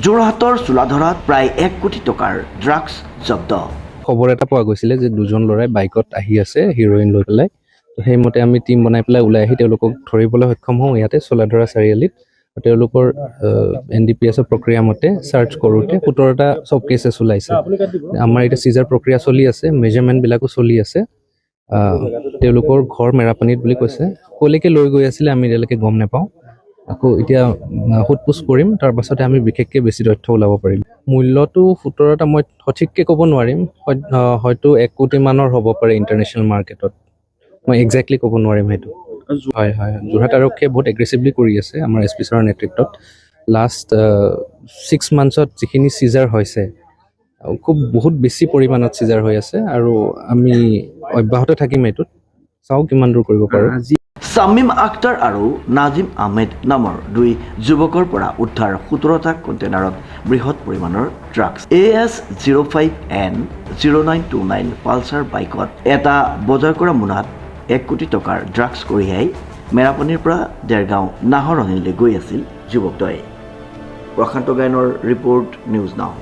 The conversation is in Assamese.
যোৰহাটৰ চোলাধৰাত প্ৰায় 1 কোটি টকাৰ ড্ৰাগছ জব্দ। খবৰ এটা পোৱা গৈছিলে যে দুজন ল'ৰাই বাইকত আহি আছে হিৰোইন লৈ পেলাই। তো সেইমতে আমি টিম বনাই পেলাই ওলাই আহি তেওঁলোকক ধৰিবলৈ সক্ষম হওঁ ইয়াতে চোলাধৰা চাৰিআলিত। তেওঁলোকৰ NDPSৰ প্ৰক্ৰিয়া মতে চাৰ্চ কৰোঁতে 17টা চব কেছেছ ওলাইছে। আমাৰ এতিয়া চিজাৰ প্ৰক্ৰিয়া চলি আছে, মেজাৰমেণ্টবিলাকো চলি আছে। তেওঁলোকৰ ঘৰ মেৰাপানীত বুলি কৈছে। ক'লৈকে লৈ গৈ আছিলে আমি এতিয়ালৈকে গম নাপাওঁ। আকৌ এতিয়া সোধ-পোছ কৰিম, তাৰ পাছতে আমি বিশেষকৈ বেছি তথ্য ওলাব পাৰিম। মূল্যটো 17টা মই সঠিককৈ ক'ব নোৱাৰিম, হয়তো 1 কোটি মানৰ হ'ব পাৰে ইণ্টাৰনেশ্যনেল মাৰ্কেটত। মই একজেক্টলি ক'ব নোৱাৰিম সেইটো। হয় হয়, যোৰহাট আৰক্ষীয়ে বহুত এগ্ৰেছিভলি কৰি আছে আমাৰ SP ছাৰৰ নেতৃত্বত। লাষ্ট 6 মান্থছত যিখিনি চিজাৰ হৈছে, বহুত বেছি পৰিমাণত চিজাৰ হৈ আছে আৰু আমি অব্যাহত থাকিম এইটোত। চাওঁ কিমান দূৰ কৰিব পাৰোঁ। শামিম আখতাৰ আৰু নাজিম আহমেদ নামৰ 2 যুৱকৰ পৰা উদ্ধাৰ 17টা কণ্টেইনাৰত বৃহৎ পৰিমাণৰ ড্ৰাগছ। AS05N0929 পালচাৰ বাইকত এটা বজাৰ কৰা মোনাত 1 কোটি টকাৰ ড্ৰাগছ কঢ়িয়াই মেৰাপানীৰ পৰা দেৰগাঁও নাহৰণিলৈ গৈ আছিল যুৱকদ্বয়ে। প্ৰশান্ত গায়নৰ ৰিপৰ্ট, নিউজ নাও।